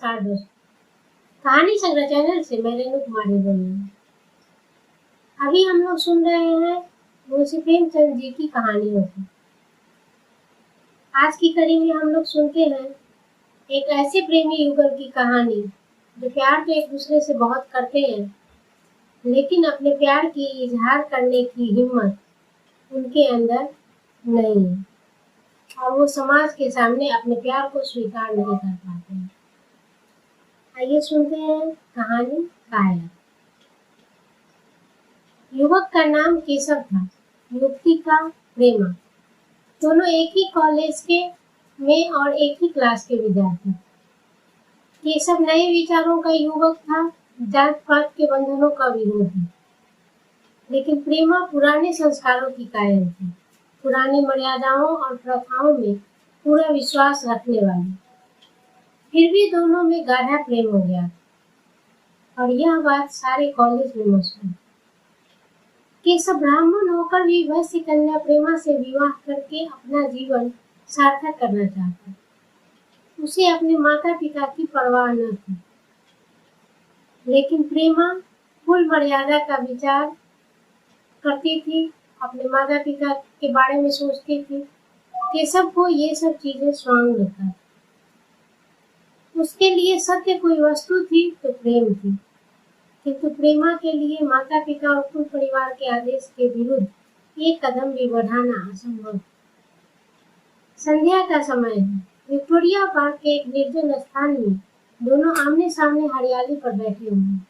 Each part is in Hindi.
नमस्कार दोस्तों, कहानी संग्रह चैनल से मैं रेणु कुमारी बोल रही हूँ। अभी हम लोग सुन रहे हैं मुंशी प्रेमचंद जी की कहानियों को। आज की कड़ी में हम लोग सुनते हैं एक ऐसे प्रेमी युगल की कहानी जो प्यार तो एक दूसरे से बहुत करते हैं, लेकिन अपने प्यार की इजहार करने की हिम्मत उनके अंदर नहीं है और वो समाज के सामने अपने प्यार को स्वीकार नहीं कर पाते हैं। आइए सुनते हैं कहानी काया। युवक का नाम केशव था, युवती का प्रेमा। दोनों एक ही कॉलेज के में और एक ही क्लास के विद्यार्थी। केशव नए विचारों का युवक था, जात पात के बंधनों का विरोधी, लेकिन प्रेमा पुराने संस्कारों की कायल थी, पुरानी मर्यादाओं और प्रथाओं में पूरा विश्वास रखने वाली। फिर भी दोनों में गाढ़ा प्रेम हो गया और यह बात सारे कॉलेज में मशहूर। केशव ब्राह्मण होकर भी वैश्य कन्या प्रेमा से विवाह करके अपना जीवन सार्थक करना चाहता। उसे अपने माता पिता की परवाह न थी, लेकिन प्रेमा कुल मर्यादा का विचार करती थी, अपने माता पिता के बारे में सोचती थी। केशव को ये सब चीजें स्वांग लगता। उसके लिए सत्य कोई वस्तु थी तो प्रेम थी, किंतु प्रेमा के लिए माता पिता और कुल परिवार के आदेश के विरुद्ध एक कदम भी बढ़ाना असंभव। संध्या का समय है। विक्टोरिया पार्क के एक निर्जन स्थान में दोनों आमने सामने हरियाली पर बैठे हुए हैं।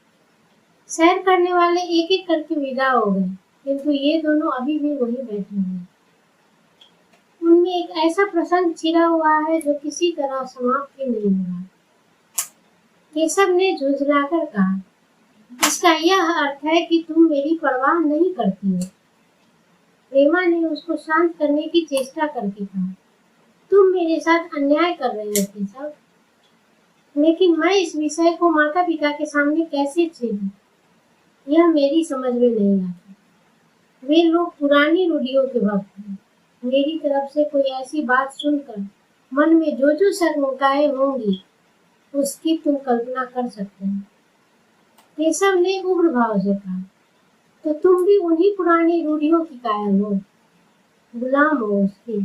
सैर करने वाले एक एक करके विदा हो गए, किंतु ये दोनों अभी भी वहीं बैठे हुए हैं। उनमें एक ऐसा प्रसंग छिड़ा हुआ है जो किसी तरह समाप्त ही नहीं हो रहा। केशव ने झुंझलाकर कहा, इसका यह अर्थ है कि तुम मेरी परवाह नहीं करती हो। प्रेमा ने उसको शांत करने की चेष्टा करके कहा, तुम मेरे साथ अन्याय कर रहे हो केशव, लेकिन मैं इस विषय को माता पिता के सामने कैसे छेड़ूं? यह मेरी समझ में नहीं आता। वे लोग पुरानी रूढ़ियों के भक्त हैं। मेरी तरफ से कोई ऐसी बात सुनकर मन में जो जो शर्मगाएं होंगी उसकी तुम कल्पना कर सकते हो। केशव ने उग्र भाव से कहा, तो तुम भी उन्हीं पुरानी रूढ़ियों की कायल हो, गुलाम हो उसकी।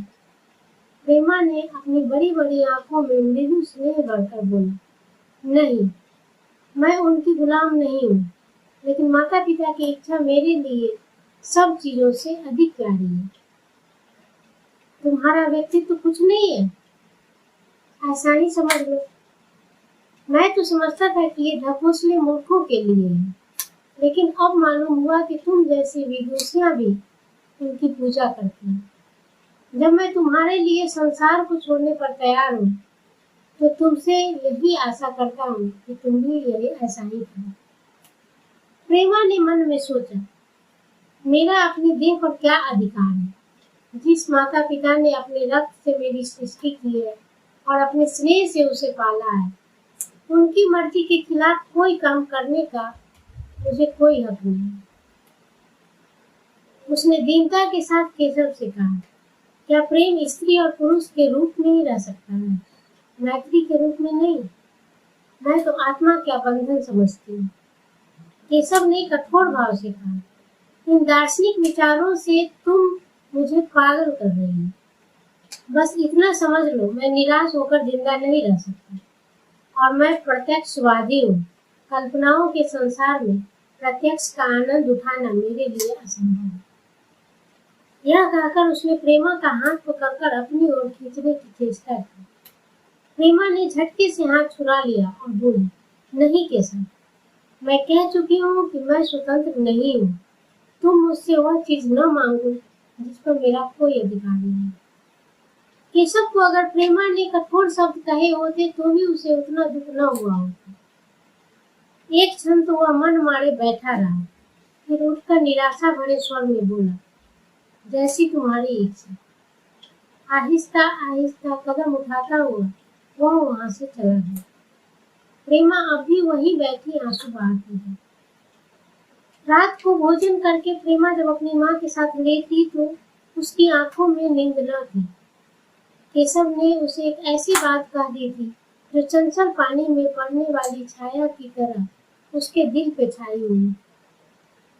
प्रेमा ने अपनी बड़ी बड़ी आंखों में मृदु स्नेह भरकर बोला, नहीं, मैं उनकी गुलाम नहीं हूँ, लेकिन माता पिता की इच्छा मेरे लिए सब चीजों से अधिक प्यारी है। तुम्हारा व्यक्तित्व कुछ नहीं है, ऐसा ही समझ लो। मैं तो समझता था कि ये ढकोसले मूर्खों के लिए है, लेकिन अब मालूम हुआ कि तुम जैसी विदुषियां भी उनकी पूजा करती हैं। जब मैं तुम्हारे लिए संसार को छोड़ने पर तैयार हूँ, तो तुमसे यही आशा करता हूँ कि तुम भी यही ऐसा ही करो। प्रेमा ने मन में सोचा, मेरा अपनी देह पर क्या अधिकार है? जिस माता पिता ने अपने रक्त से मेरी सृष्टि की है और अपने स्नेह से उसे पाला है, उनकी मर्जी के खिलाफ कोई काम करने का मुझे कोई हक नहीं। उसने दीनता के साथ केशव से कहा, क्या प्रेम स्त्री और पुरुष के रूप में ही रह सकता है, मैत्री के रूप में नहीं? मैं तो आत्मा का बंधन समझती हूँ। केशव ने कठोर भाव से कहा, इन दार्शनिक विचारों से तुम मुझे पागल कर रही हो। बस इतना समझ लो, मैं निराश होकर जिंदा नहीं रह सकता और मैं प्रत्यक्षवादी हूँ। कल्पनाओं के संसार में प्रत्यक्ष का आनंद उठाना मेरे लिए असंभव है। यह कहकर उसने प्रेमा का हाथ पकड़कर अपनी ओर खींचने की चेष्टा की। प्रेमा ने झटके से हाथ छुड़ा लिया और बोली, नहीं केशव, मैं कह चुकी हूँ कि मैं स्वतंत्र नहीं हूँ। तुम मुझसे वह चीज न मांगो जिस पर मेरा कोई अधिकार नहीं। केशव को अगर प्रेमा ने कठोर शब्द कहे होते तो भी उसे उतना दुख न हुआ होता। एक क्षण तो वह मन मारे बैठा रहा, फिर उठकर निराशा भरे स्वर में बोला, जैसी तुम्हारी इच्छा। आहिस्ता आहिस्ता कदम उठाता हुआ वह वहां से चला गया। प्रेमा अब भी वहीं बैठी आंसू बहाती है। रात को भोजन करके प्रेमा जब अपनी माँ के साथ लेटी तो उसकी आंखों में नींद न थी। केशव ने उसे एक ऐसी बात कह दी थी जो चंचल पानी में पड़ने वाली छाया की तरह उसके दिल पे छाई हुई।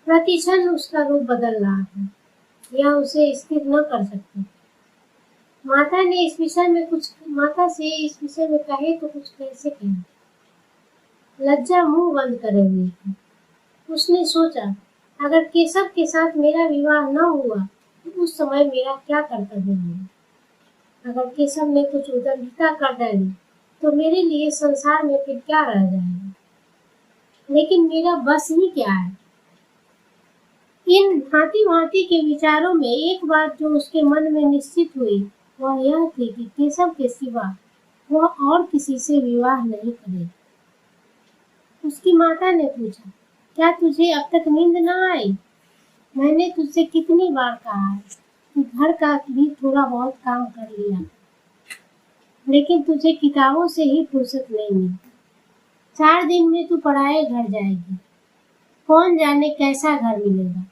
प्रतिक्षण उसका रूप बदल रहा था, या उसे स्थिर न कर सकती। माता से इस विषय में कहे तो कुछ कैसे कहे। लज्जा मुंह बंद करे हुई थी। उसने सोचा, अगर केशव के साथ मेरा विवाह न हुआ तो उस समय मेरा क्या कर्तव्य होगा। अगर केशव ने कुछ उद्दंडता कर डाली तो मेरे लिए संसार में फिर क्या रह जाएगा। लेकिन मेरा बस ही क्या है। इन भांति भांति के विचारों में एक बात जो उसके मन में निश्चित हुई वह यह थी कि केशव के सिवा वह और किसी से विवाह नहीं करेगा। उसकी माता ने पूछा, क्या तुझे अब तक नींद न आई? मैंने तुझसे कितनी बार कहा है कि घर का भी थोड़ा बहुत काम कर लिया, लेकिन तुझे किताबों से ही फुर्सत नहीं मिली। 4 दिन में तू पराए घर जाएगी। कौन जाने कैसा घर मिलेगा।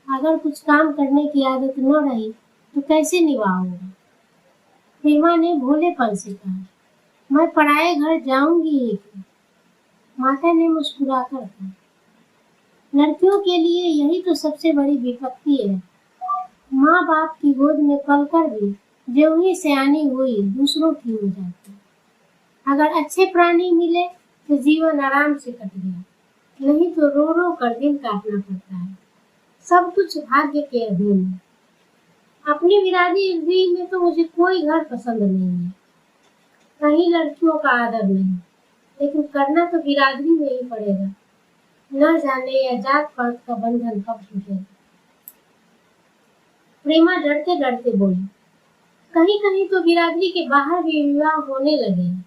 अगर कुछ काम करने की आदत न रही तो कैसे निर्वाह होगा। प्रेमा ने भोलेपन से कहा, मैं पराए घर जाऊंगी ही क्यों। माता ने मुस्कुराकर कहा, लड़कियों के लिए यही तो सबसे बड़ी विपत्ति है। माँ बाप की गोद में पलकर भी ज्यों ही सयानी हुई दूसरों की हो जाती। अगर अच्छे प्राणी मिले तो जीवन आराम से कट गया, नहीं तो रो रो कर दिन काटना पड़ता है। सब कुछ भाग्य के अधीन है। अपनी बिरादरी में तो मुझे कोई घर पसंद नहीं है। कहीं लड़कियों का आदर नहीं, लेकिन करना तो बिरादरी में ही पड़ेगा। न जाने या जात पात का बंधन कब टूटेगा। प्रेमा डरते डरते बोली, कहीं कहीं तो बिरादरी के बाहर भी विवाह होने लगे हैं।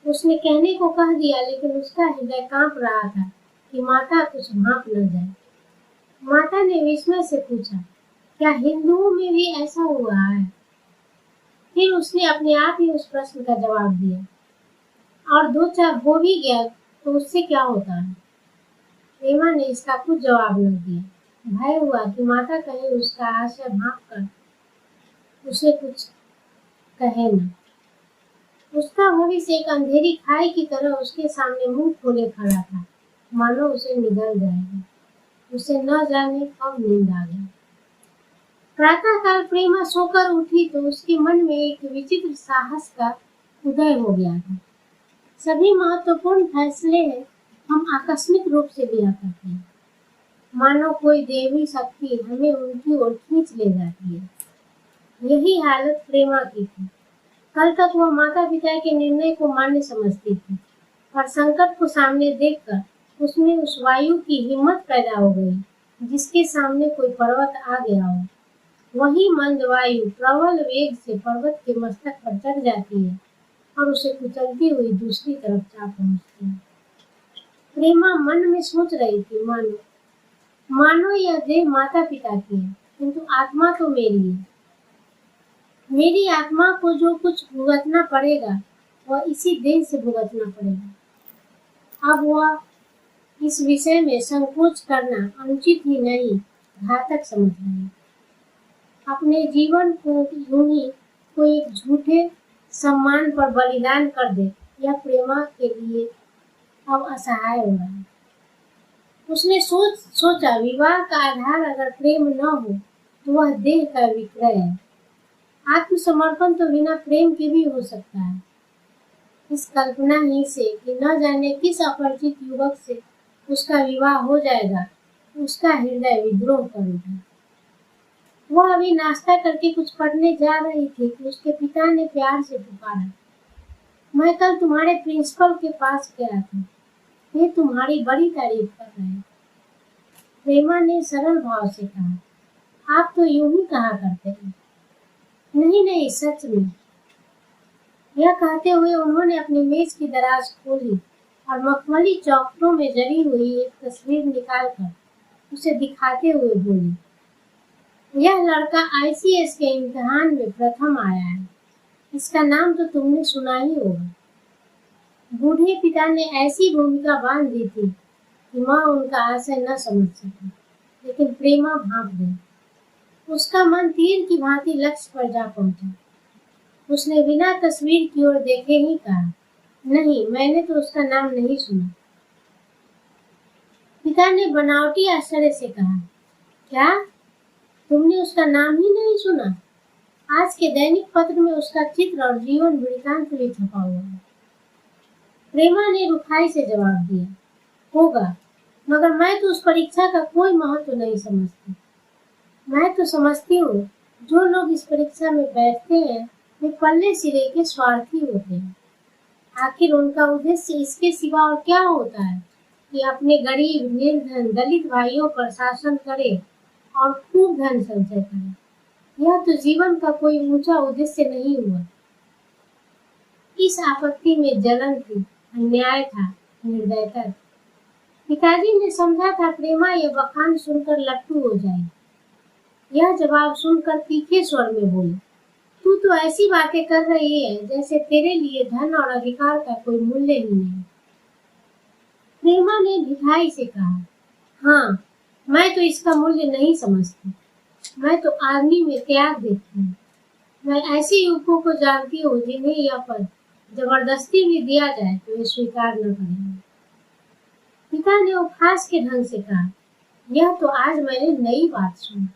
उसने कहने को कह दिया, लेकिन उसका हृदय कांप रहा था कि माता कुछ भांप न जाए। माता ने विस्मय से पूछा, क्या हिंदुओं में भी ऐसा हुआ है? फिर उसने अपने आप ही उस प्रश्न का जवाब दिया, और 2-4 हो भी गया तो उससे क्या होता है। प्रेमा ने इसका कुछ जवाब न दिया। भय हुआ कि माता कहीं उसका आशय भांप कर उसे कुछ कहे न। उसका भविष्य एक अंधेरी खाई की तरह उसके सामने मुंह खोले खड़ा था, मानो उसे निगल जाएगा। उसे न जाने कब नींद आ गई। प्रातःकाल प्रेमा सोकर उठी तो उसके मन में एक विचित्र साहस का उदय हो गया था। सभी महत्वपूर्ण फैसले हम आकस्मिक रूप से लिया करते हैं, मानो कोई देवी शक्ति हमें उनकी ओर खींच ले जाती है। यही हालत प्रेमा की थी। कल तक वह माता पिता के निर्णय को मान्य समझती थी, और संकट को सामने देखकर उसमें उस वायु की हिम्मत पैदा हो गई जिसके सामने कोई पर्वत आ गया हो। वही मंद वायु प्रबल वेग से पर्वत के मस्तक पर चढ़ जाती है और उसे कुचलती हुई दूसरी तरफ जा पहुंचती है। प्रेमा मन में सोच रही थी, मानो यह देह माता पिता की है, किंतु आत्मा तो मेरी है। मेरी आत्मा को जो कुछ भुगतना पड़ेगा वह इसी देह से भुगतना पड़ेगा। अब वह इस विषय में संकोच करना अनुचित ही नहीं, घातक समझ रही। अपने जीवन को यूं ही कोई एक झूठे सम्मान पर बलिदान कर दे, यह प्रेमा के लिए अब असहाय हो रहा है। उसने सोचा, विवाह का आधार अगर प्रेम न हो तो वह देह का विक्रय है। आत्मसमर्पण तो बिना प्रेम के भी हो सकता है। इस कल्पना ही से कि न जाने किस अपरिचित युवक से उसका विवाह हो जाएगा, उसका हृदय विद्रोह कर उठा। वह अभी नाश्ता करके कुछ पढ़ने जा रही थी कि उसके पिता ने प्यार से पुकारा, मैं कल तुम्हारे प्रिंसिपल के पास गया था, वे तुम्हारी बड़ी तारीफ कर रहे हैं। प्रेमा ने सरल भाव से कहा, आप तो यूं ही कहा करते हैं। नहीं नहीं, सच में। यह कहते हुए उन्होंने अपनी मेज की दराज खोली और मखमली चौखटों में जड़ी हुई एक तस्वीर निकालकर उसे दिखाते हुए बोली, यह लड़का ICS के इम्तिहान में प्रथम आया है। इसका नाम तो तुमने सुना ही होगा। बूढ़े पिता ने ऐसी भूमिका बांध दी थी कि माँ उनका आशय न समझ सकी, लेकिन प्रेमा भांप गई। उसका मन तीर की भांति लक्ष्य पर जा पहुंचा। उसने बिना तस्वीर की ओर देखे ही कहा, नहीं, मैंने तो उसका नाम नहीं सुना। पिता ने बनावटी आश्चर्य से कहा, क्या तुमने उसका नाम ही नहीं सुना? आज के दैनिक पत्र में उसका चित्र और जीवन वृत्तांत भी छपा हुआ है। प्रेमा ने रुखाई से जवाब दिया, होगा, मगर मैं तो उस परीक्षा का कोई महत्व नहीं समझती। मैं तो समझती हूँ जो लोग इस परीक्षा में बैठते हैं वे पल्ले सिरे के स्वार्थी होते हैं। आखिर उनका उद्देश्य इसके सिवा और क्या होता है कि अपने गरीब, निर्धन, दलित भाइयों पर शासन करे और खूब धन संचय करे। यह तो जीवन का कोई ऊंचा उद्देश्य नहीं हुआ। इस आपत्ति में जलन थी, अन्याय था, निर्दयता थी। पिताजी ने समझा था प्रेमा यह बखान सुनकर लट्टू हो जाएगी। यह जवाब सुनकर तीखे स्वर में बोली, तू तो ऐसी बातें कर रही है जैसे तेरे लिए धन और अधिकार का कोई मूल्य ही नहीं। प्रेमा ने ढिठाई से कहा, हाँ, मैं तो इसका मूल्य नहीं समझती। मैं तो आदमी में त्याग देखती हूँ। मैं ऐसे युवकों को जानती हूँ जिन्हें यह पद जबरदस्ती भी दिया जाए तो वे स्वीकार न करेंगे। पिता ने उपहास के ढंग से कहा, यह तो आज मैंने नई बात सुनी।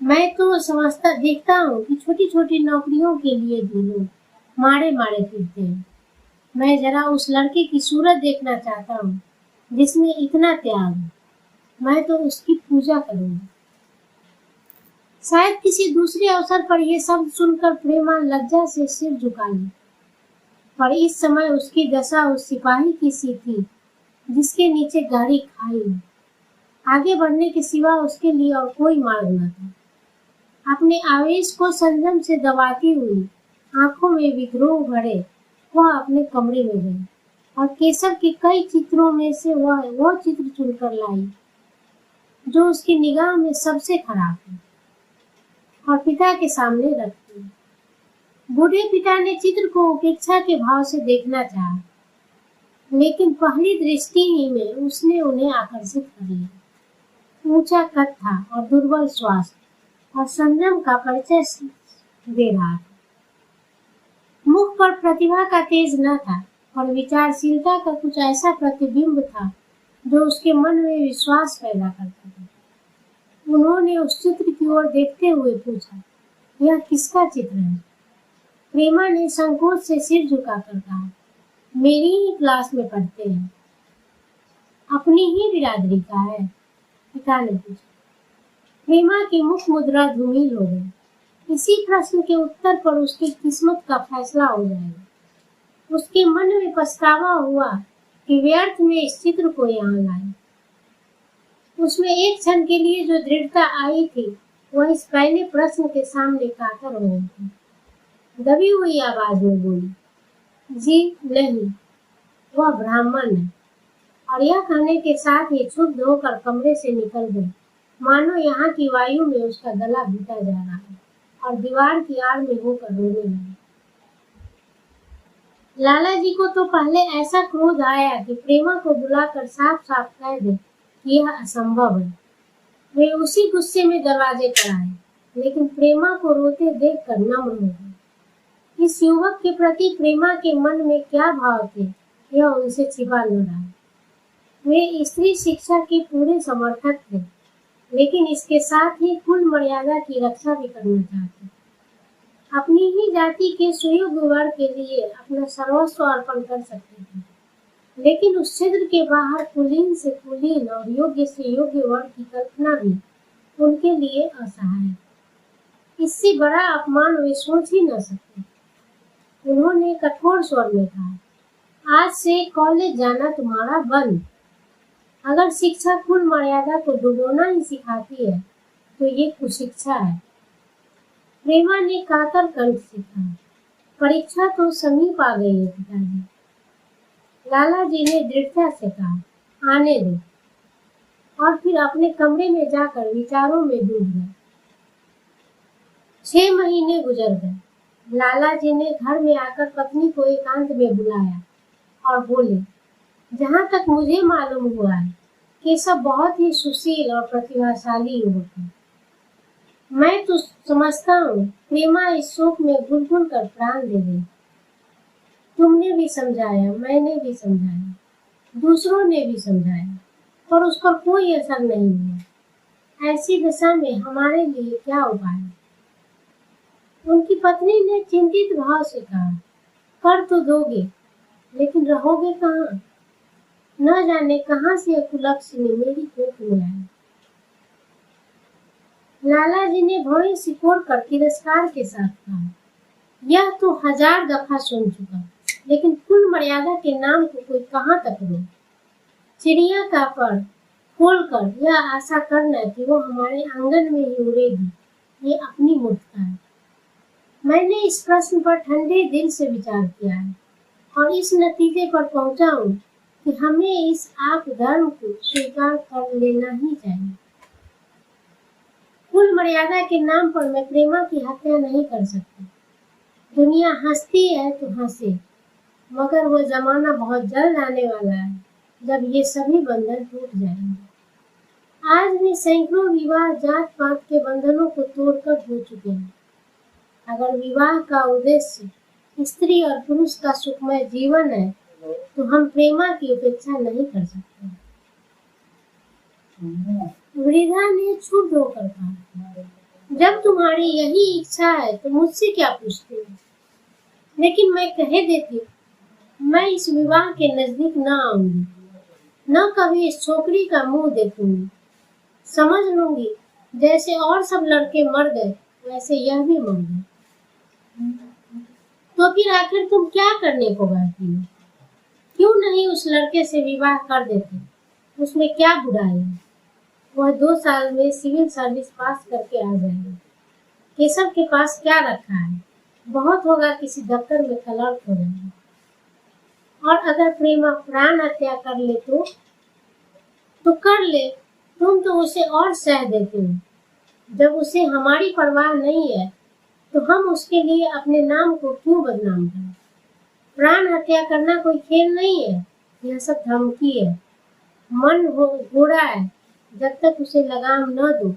मैं तो समझता देखता हूँ कि छोटी छोटी नौकरियों के लिए भी लोग मारे मारे फिरते हैं। मैं जरा उस लड़के की सूरत देखना चाहता हूँ जिसमें इतना त्याग है। मैं तो उसकी पूजा करूंगी। शायद किसी दूसरे अवसर पर यह शब्द सुनकर प्रेमा लज्जा से सिर झुका ली, पर इस समय उसकी दशा उस सिपाही की सी थी जिसके नीचे गहरी खाई है। आगे बढ़ने के सिवा उसके लिए और कोई मार्ग न था। अपने आवेश को संयम से दबाती हुई, आंखों में विद्रोह भरे, वह अपने कमरे में गई और केशव के कई चित्रों में से वह चित्र चुनकर लाई जो उसकी निगाह में सबसे खराब है और पिता के सामने रख दी। बूढ़े पिता ने चित्र को उपेक्षा के भाव से देखना चाहा, लेकिन पहली दृष्टि ही में उसने उन्हें आकर्षित कर लिया। ऊंचा कद था और दुर्बल स्वास्थ्य और संयम का परिचय दे रहा था। मुख पर प्रतिभा का तेज न था, पर विचारशीलता का कुछ ऐसा प्रतिबिंब था जो उसके मन में विश्वास पैदा करता था। उन्होंने उस चित्र की ओर देखते हुए पूछा, यह किसका चित्र है? प्रेमा ने संकोच से सिर झुकाकर कहा, मेरी ही क्लास में पढ़ते हैं। अपनी ही बिरादरी का है? पिता ने पूछा। प्रेमा की मुख मुद्रा धूमिल हो गई। इसी प्रश्न के उत्तर पर उसकी किस्मत का फैसला हो जाएगा। उसके मन में पछतावा हुआ कि व्यर्थ में इस चित्र को यहाँ लाई। उसमें एक क्षण के लिए जो दृढ़ता आई थी वह इस पहले प्रश्न के सामने कातर हो गई थी। दबी हुई आवाज में बोली, जी नहीं, वह ब्राह्मण है। और यह कहने के साथ ही क्षुब्ध होकर कमरे से निकल गई, मानो यहाँ की वायु में उसका गला घुटा जा रहा है और दीवार की आड़ में होकर रोने लगी। लाला जी को तो पहले ऐसा क्रोध आया कि प्रेमा को बुलाकर साफ साफ कह दे कि यह असंभव है। वे उसी गुस्से में दरवाजे पर आए, लेकिन प्रेमा को रोते देखकर नम्र हो गए। इस युवक के प्रति प्रेमा के मन में क्या भाव थे यह उनसे छिपा न रहा। वे स्त्री शिक्षा के पूरे समर्थक थे, लेकिन इसके साथ ही कुल मर्यादा की रक्षा भी करना चाहते। अपनी ही जाति के सुयोग्य वर्ग के लिए अपना सर्वस्व अर्पण कर सकते थे, लेकिन उस क्षेत्र के बाहर कुलीन से कुलीन और योग्य से योग्य वर्ग की कल्पना भी उनके लिए असहाय। इससे बड़ा अपमान वे सोच ही न सकते। उन्होंने कठोर स्वर में कहा, आज से कॉलेज जाना तुम्हारा बंद। अगर शिक्षा कुल मर्यादा को डुबोना ही सिखाती है तो ये कुशिक्षा है। प्रेमा ने कातर कंठ से कहा, परीक्षा तो समीप आ गई है पिताजी। लाला जी ने दृढ़ता से कहा, आने दो, और फिर अपने कमरे में जाकर विचारों में डूब गए। 6 महीने गुजर गए। लाला जी ने घर में आकर पत्नी को एकांत में बुलाया और बोले, जहाँ तक मुझे मालूम हुआ है केशव बहुत ही सुशील और प्रतिभाशाली युवक है। मैं तो समझता हूँ प्रेमा इस शोक में घुल-घुल कर प्राण दे गई। तुमने भी समझाया, मैंने भी समझाया, दूसरों ने भी समझाया, पर उस पर कोई असर नहीं हुआ। ऐसी दशा में हमारे लिए क्या उपाय? उनकी पत्नी ने चिंतित भाव से कहा, कर तो दोगे, लेकिन रहोगे कहाँ? न जाने कहाँ से कुलक्षणी मेरी कोख में आई। लाला जी ने भौहें सिकोड़ कर तिरस्कार के साथ कहा, यह तो 1000 दफा सुन चुका, लेकिन कुल मर्यादा के नाम को कोई कहाँ तक रो? चिड़िया का पर खोलकर यह आशा करना कि वो हमारे आंगन में ही उड़ेगी, ये अपनी मूर्खता है। मैंने इस प्रश्न पर ठंडे दिल से विचार किया है और इस नतीजे पर पहुंचा हूँ कि हमें इस आप धर्म को स्वीकार कर लेना ही चाहिए। कुल मर्यादा के नाम पर मैं प्रेमा की हत्या नहीं कर सकती। दुनिया हंसती है तो हंसे, मगर वो जमाना बहुत जल्द आने वाला है जब ये सभी बंधन टूट जाएंगे। आज भी सैकड़ों विवाह जात पात के बंधनों को तोड़कर हो चुके हैं। अगर विवाह का उद्देश्य स्त्री और पुरुष का सुखमय जीवन है, तो हम प्रेमा की उपेक्षा नहीं कर सकते। वृद्धा ने छूट होकर कहा, जब तुम्हारी यही इच्छा है तो मुझसे क्या पूछते हो? लेकिन मैं कह देती, मैं इस विवाह के नजदीक न आऊंगी, न कभी इस छोकरी का मुंह देखूंगी। समझ लूंगी जैसे और सब लड़के मर गए, वैसे यह भी मर गए। तो फिर आखिर तुम क्या करने को कहती हो? क्यों नहीं उस लड़के से विवाह कर देते? उसमें क्या बुराई है? वह 2 साल में सिविल सर्विस पास करके आ जाएगा। केशव के पास क्या रखा है? बहुत होगा किसी दफ्तर में क्लर्क हो जाएगा। और अगर प्रेमा प्राण हत्या कर ले तो कर ले, तुम तो उसे और सह देते हो। जब उसे हमारी परवाह नहीं है, तो हम उसके लिए अपने नाम को क्यों बदनाम करें? प्राण हत्या करना कोई खेल नहीं है, यह सब धमकी है। मन हो घोड़ा है, जब तक उसे लगाम न दो,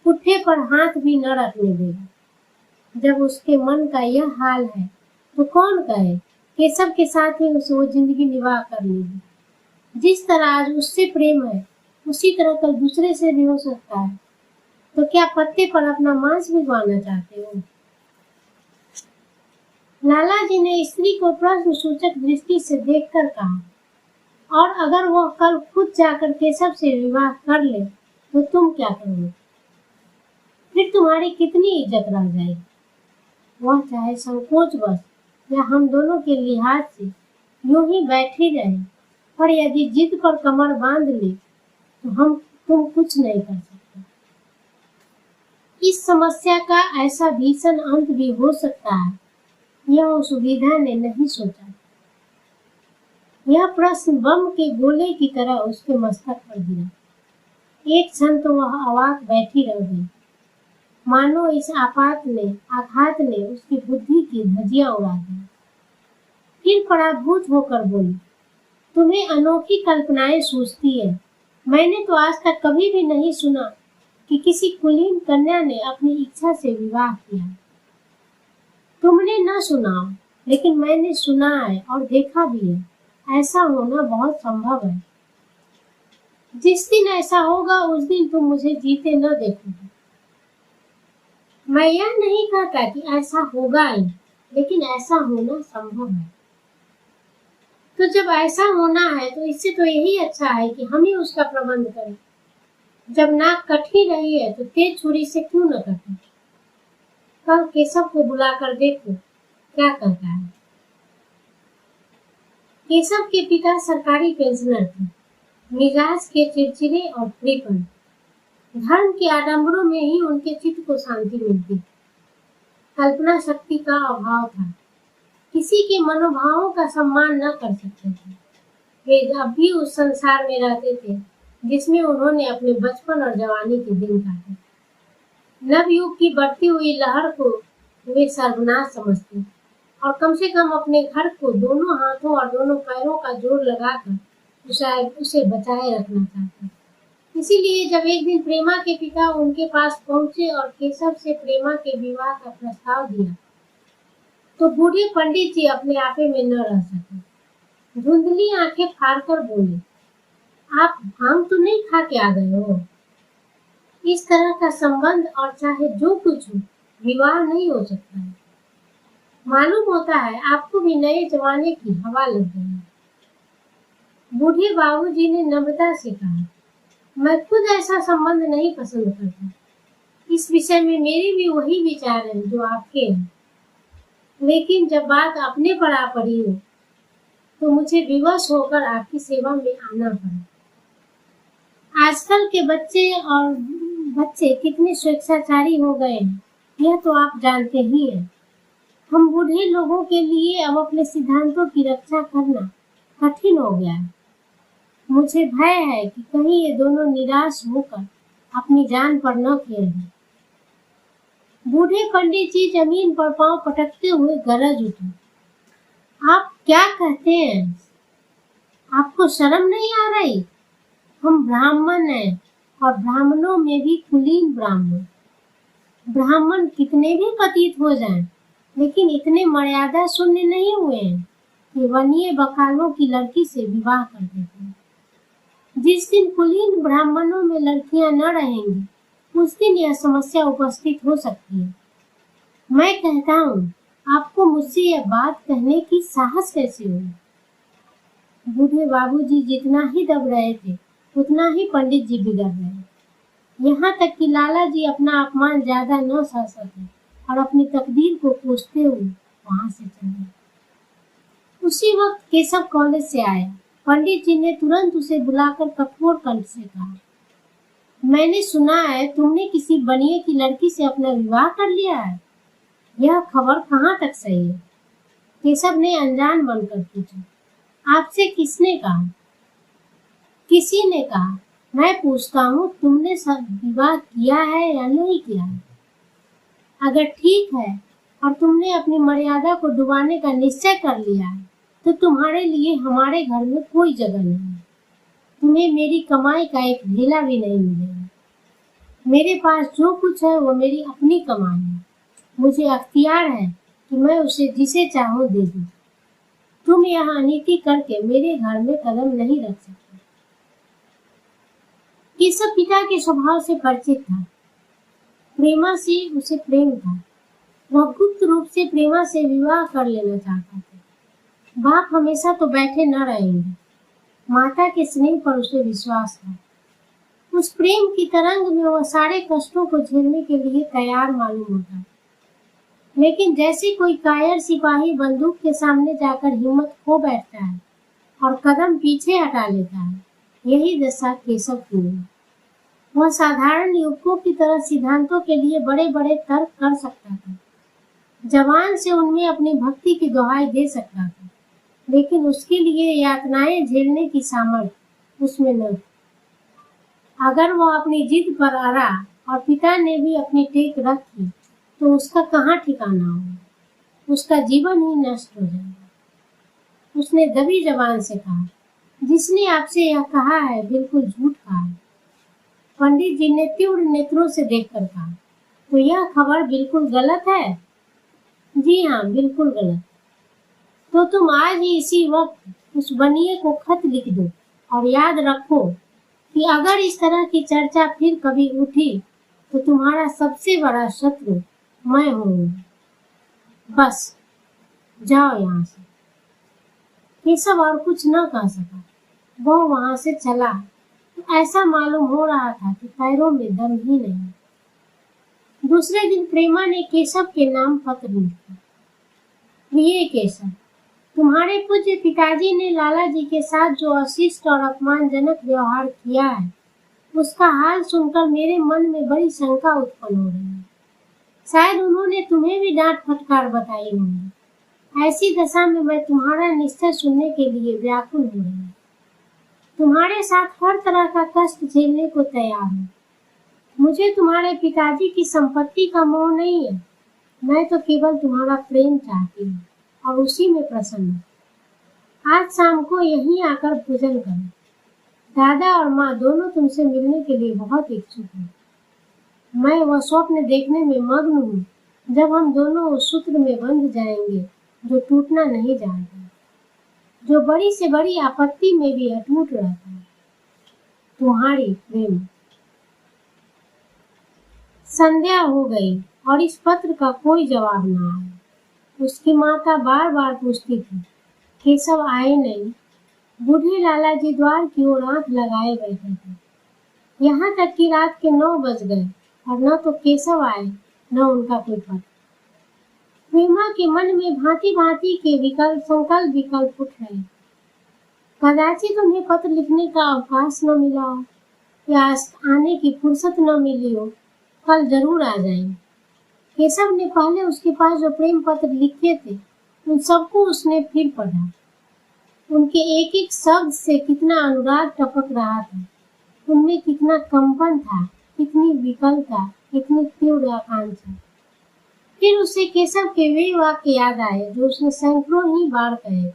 पुट्ठे पर हाथ भी न रखने देगा। जब उसके मन का यह हाल है, तो कौन कहे केशव के साथ ही उसे वो जिंदगी निवाह कर लेगी। जिस तरह आज उससे प्रेम है, उसी तरह कल दूसरे से भी हो सकता है। तो क्या पत्ते पर अपना मांस भिजवाना चाहते हो? लाला जी ने स्त्री को प्रश्न सूचक दृष्टि से देखकर कहा, और अगर वह कल खुद जाकर केशव से विवाह कर ले, तो तुम क्या करोगे? फिर तुम्हारी कितनी इज्जत रह जाएगी? वह चाहे संकोचवश या हम दोनों के लिहाज से यूं ही बैठी रहे, पर यदि जिद पर कमर बांध ले, तो तुम कुछ नहीं कर सकते। इस समस्या का ऐसा भीषण अंत भी हो सकता है, यह उस वृद्धा ने नहीं सोचा। यह प्रश्न बम के गोले की तरह उसके मस्तक पर गिरा। एक क्षण तो वह अवाक बैठी रह गई, मानो इस आघात ने उसकी बुद्धि की धज्जियां उड़ा दी। फिर पराभूत होकर बोली, तुम्हें अनोखी कल्पनाएं सूझती है। मैंने तो आज तक कभी भी नहीं सुना कि किसी कुलीन कन्या ने अपनी इच्छा से विवाह किया। तुमने न सुना, लेकिन मैंने सुना है और देखा भी है। ऐसा होना बहुत संभव है। जिस दिन ऐसा होगा, उस दिन तुम मुझे जीते न देखोगे। मैं यह नहीं कहता कि ऐसा होगा ही, लेकिन ऐसा होना संभव है। तो जब ऐसा होना है, तो इससे तो यही अच्छा है कि हम ही उसका प्रबंध करें। जब नाक कट ही रही है, तो तेज छुरी से क्यों न कटें? कल केशव को बुलाकर देखो क्या कहता है। केशव के पिता सरकारी पेंशनर थे, मिजाज के चिड़चिड़े और कृपण। धर्म के आडंबरों में ही उनके चित्त को शांति मिलती। कल्पना शक्ति का अभाव था, किसी के मनोभावों का सम्मान न कर सकते थे। वे अब भी उस संसार में रहते थे जिसमें उन्होंने अपने बचपन और जवानी के दिन काटे। नवयुग की बढ़ती हुई लहर को वे सर्वनाश समझते और कम से कम अपने घर को दोनों हाथों और दोनों पैरों का जोर लगाकर उसे बचाए रखना चाहते। इसीलिए जब एक दिन प्रेमा के पिता उनके पास पहुंचे और केशव से प्रेमा के विवाह का प्रस्ताव दिया, तो बूढ़े पंडित जी अपने आपे में न रह सके। धुंधली आंखें फाड़कर बोले, आप भांग तो नहीं खा के आ गए हो? इस तरह का संबंध और चाहे जो कुछ हो, विवाह नहीं हो सकता है। मालूम होता है आपको भी नए जमाने की हवा लग गई है। बूढ़े बाबूजी ने नम्रता से कहा, मैं खुद ऐसा संबंध नहीं पसंद करता। इस विषय में मेरे भी वही विचार हैं जो आपके हैं, लेकिन जब बात अपने पर आ पड़ी हो तो मुझे विवश होकर आपकी सेवा में आना पड़ा। आजकल के बच्चे कितने स्वेच्छाचारी हो गए हैं, यह तो आप जानते ही हैं। हम बूढ़े लोगों के लिए अब अपने सिद्धांतों की रक्षा करना कठिन हो गया है। मुझे भय है कि कहीं ये दोनों निराश होकर अपनी जान पर न खेल दें। बूढ़े पंडित जी जमीन पर पांव पटकते हुए गरज उठे, आप क्या कहते हैं? आपको शर्म नहीं आ रही? हम ब्राह्मण हैं और ब्राह्मणों में भी कुलीन ब्राह्मण। ब्राह्मण कितने भी पतित हो जाएं, लेकिन इतने मर्यादा शून्य नहीं हुए हैं कि वनीय बकालों की लड़की से विवाह कर देते हैं। जिस दिन कुलीन ब्राह्मणों में लड़कियां न रहेंगी, उस दिन यह समस्या उपस्थित हो सकती है। मैं कहता हूँ, आपको मुझसे यह बात कहने की साहस कैसे हुई? बूढ़े बाबूजी जितना ही दब रहे थे, उतना ही पंडित जी बिगड़ रहे। यहाँ तक कि लाला जी अपना अपमान ज्यादा न सह सके और अपनी तकदीर को कोसते हुए वहां से चले। उसी वक्त केशव कॉलेज से आया। पंडित जी ने तुरंत उसे बुलाकर कठोर कंठ से कहा, मैंने सुना है तुमने किसी बनिए की लड़की से अपना विवाह कर लिया है। यह खबर कहाँ तक सही है? केशव ने अनजान बनकर पूछा, आपसे किसने कहा? किसी ने कहा। मैं पूछता हूँ, तुमने विवाह किया है या नहीं किया है? अगर ठीक है और तुमने अपनी मर्यादा को डुबाने का निश्चय कर लिया है, तो तुम्हारे लिए हमारे घर में कोई जगह नहीं है। तुम्हें मेरी कमाई का एक ढेला भी नहीं मिलेगा। मेरे पास जो कुछ है वो मेरी अपनी कमाई है। मुझे अख्तियार है कि मैं उसे जिसे चाहूँ दे दूँ। तुम यह अनीति करके मेरे घर में कदम नहीं रख सकते। केशव पिता के स्वभाव से परिचित था। प्रेमा से उसे प्रेम था। वह गुप्त रूप से प्रेमा से विवाह कर लेना चाहता था। बाप हमेशा तो बैठे न रहेंगे। माता के स्नेह पर उसे विश्वास था। उस प्रेम की तरंग में वह सारे कष्टों को झेलने के लिए तैयार मालूम होता। लेकिन जैसे कोई कायर सिपाही बंदूक के सामने जाकर हिम्मत खो बैठता है और कदम पीछे हटा लेता है, यही दशा केशव की हुई। वह साधारण युवकों की तरह सिद्धांतों के लिए बड़े बड़े तर्क कर सकता था। जवान से उनमें अपनी भक्ति की दुहाई दे सकता था, लेकिन उसके लिए यातनाएं झेलने की सामर्थ्य उसमें न थी। अगर वह अपनी जिद पर अड़ा और पिता ने भी अपनी टेक रखी, तो उसका कहाँ ठिकाना होगा? उसका जीवन ही नष्ट हो जाएगा। उसने दबी जबान से कहा, जिसने आपसे यह कहा है बिल्कुल झूठ कहा है। पंडित जी ने तीव्र नेत्रों से देखकर कहा, तो यह खबर बिल्कुल गलत है? जी हाँ, बिल्कुल गलत। तो तुम आज ही इसी वक्त उस बनिए को खत लिख दो और याद रखो कि अगर इस तरह की चर्चा फिर कभी उठी तो तुम्हारा सबसे बड़ा शत्रु मैं हूँ। बस जाओ यहाँ से। केशव और कुछ न कह सका। वह वहां से चला तो ऐसा मालूम हो रहा था कि पैरों में दम ही नहीं। दूसरे दिन प्रेमा ने केशव के नाम पत्र लिखा। प्रिय केशव, तुम्हारे पूज्य पिताजी ने लाला जी के साथ जो अशिष्ट और अपमानजनक व्यवहार किया है, उसका हाल सुनकर मेरे मन में बड़ी शंका उत्पन्न हो रही है। शायद उन्होंने तुम्हें भी डांट फटकार बताई होंगी। ऐसी दशा में मैं तुम्हारा निश्चय सुनने के लिए व्याकुल हो रही हूँ। तुम्हारे साथ हर तरह का कष्ट झेलने को तैयार हूँ। मुझे तुम्हारे पिताजी की संपत्ति का मोह नहीं है। मैं तो केवल तुम्हारा प्रेम चाहती हूँ और उसी में प्रसन्न हूँ। आज शाम को यहीं आकर भोजन करो। दादा और माँ दोनों तुमसे मिलने के लिए बहुत इच्छुक हैं। मैं वह स्वप्न देखने में मग्न हूँ जब हम दोनों उस सूत्र में बंध जाएंगे जो टूटना नहीं जानता, जो बड़ी से बड़ी आपत्ति में भी अटूट रहता है। तुम्हारी प्रेम। संध्या हो गई और इस पत्र का कोई जवाब न आया। उसकी माता बार बार पूछती थी, केशव आए नहीं। बूढ़े लाला जी द्वार की ओर आंख लगाए बैठे थे। यहाँ तक कि रात के 9 बज गए और न तो केशव आए न उनका कोई पत्र। प्रेमा के मन में भांति भांति के विकल्प उठ रहे। कदाचित उन्हें पत्र लिखने का अवकाश न मिला हो या आने की फुर्सत न मिली हो। कल जरूर आ जाएंगे। केशव ने पहले उसके पास जो प्रेम पत्र लिखे थे उन सबको उसने फिर पढ़ा। उनके एक एक शब्द से कितना अनुराग टपक रहा था, उनमें कितना कंपन था, कितनी विकलता, कितनी तीव्र आकांक्षा। फिर उसे केशव के वे वाक्य याद आए जो उसने सैकड़ों ही बार कहे।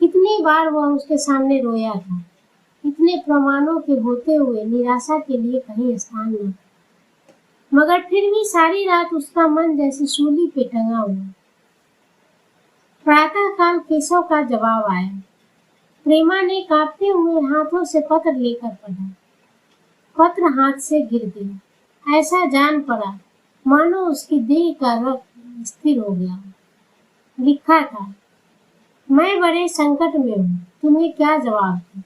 कितनी बार वह उसके सामने रोया था, इतने प्रमाणों के होते हुए निराशा के लिए कहीं स्थान न था। मगर फिर भी सारी रात उसका मन जैसे सूली पे टंगा हुआ। प्रातः काल केशव का जवाब आया। प्रेमा ने कांपते हुए हाथों से पत्र लेकर पढ़ा। पत्र हाथ से गिर गया। ऐसा जान पड़ा मानो उसकी देह का रक्त स्थिर हो गया। लिखा था, मैं बड़े संकट में हूँ, तुम्हें क्या जवाब दूं?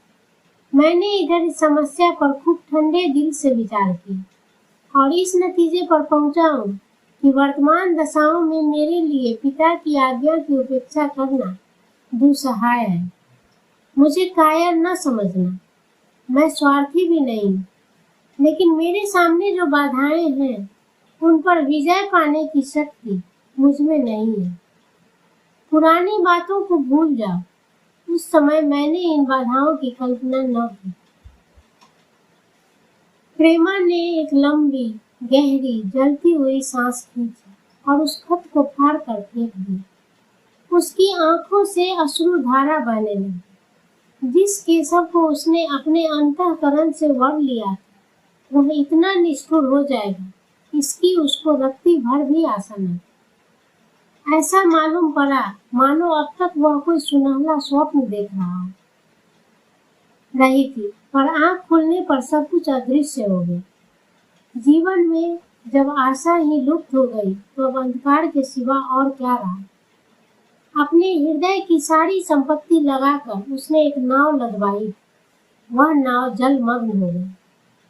मैंने इधर इस समस्या पर खूब ठंडे दिल से विचार किया और इस नतीजे पर पहुंचा हूँ कि वर्तमान दशाओं में मेरे लिए पिता की आज्ञा की उपेक्षा करना दुस्सहाय है। मुझे कायर न समझना, मैं स्वार्थी भी नहीं, लेकिन मेरे सामने जो बाधाएं हैं उन पर विजय पाने की शक्ति मुझ में नहीं है। पुरानी बातों को भूल जाओ। उस समय मैंने इन बाधाओं की कल्पना न की। प्रेमा ने एक लंबी, गहरी, जलती हुई सांस खींची और उस खत को फाड़ कर फेंक दिया। उसकी आंखों से अश्रु धारा बहने लगी। जिस केशव को उसने अपने अंतःकरण से वर लिया था, वह इतना निष्ठुर हो जाएगा, इसकी उसको रत्ती भर भी आशा न थी। ऐसा मालूम पड़ा मानो अब तक वह कोई सुनहला स्वप्न देख रही थी, पर आंख खुलने पर सब कुछ अदृश्य हो गया। जीवन में जब आशा ही लुप्त हो गई तो अब अंधकार के सिवा और क्या रहा। अपने हृदय की सारी संपत्ति लगाकर उसने एक नाव लदवाई। वह नाव जलमग्न हो गई।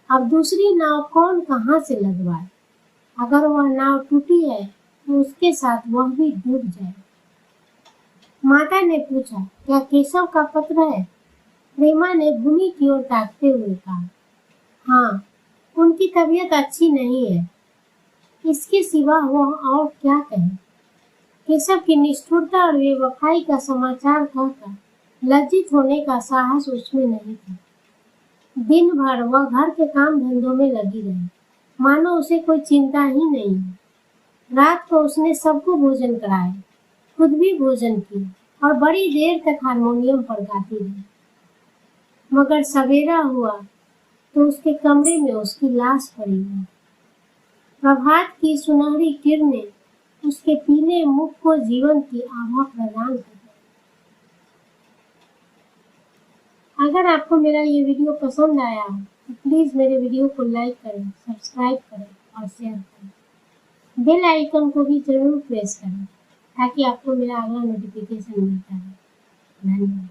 अब दूसरी नाव कौन कहाँ से लदवाए? अगर वह नाव टूटी है तो उसके साथ वह भी डूब जाए। माता ने पूछा, क्या केशव का पत्र है? प्रेमा ने भूमि की ओर ताकते हुए कहा, हाँ, उनकी तबीयत अच्छी नहीं है। इसके सिवा वह और क्या कहे? केशव की निष्ठुरता और बेवफाई का समाचार कहकर लज्जित होने का साहस उसमें नहीं था। दिन भर वह घर के काम धंधों में लगी रही, मानो उसे कोई चिंता ही नहीं है। रात को उसने सबको भोजन कराया, खुद भी भोजन किया और बड़ी देर तक हारमोनियम पर गाती रही। मगर सवेरा हुआ तो उसके कमरे में उसकी लाश पड़ी हुई। प्रभात की सुनहरी किरणें उसके पीले मुख को जीवन की आभा प्रदान कर रही। अगर आपको मेरा ये वीडियो पसंद आया तो प्लीज़ मेरे वीडियो को लाइक करें, सब्सक्राइब करें और शेयर करें। बेल आइकन को भी जरूर प्रेस करें ताकि आपको मेरा अगला नोटिफिकेशन मिलता रहे। धन्यवाद।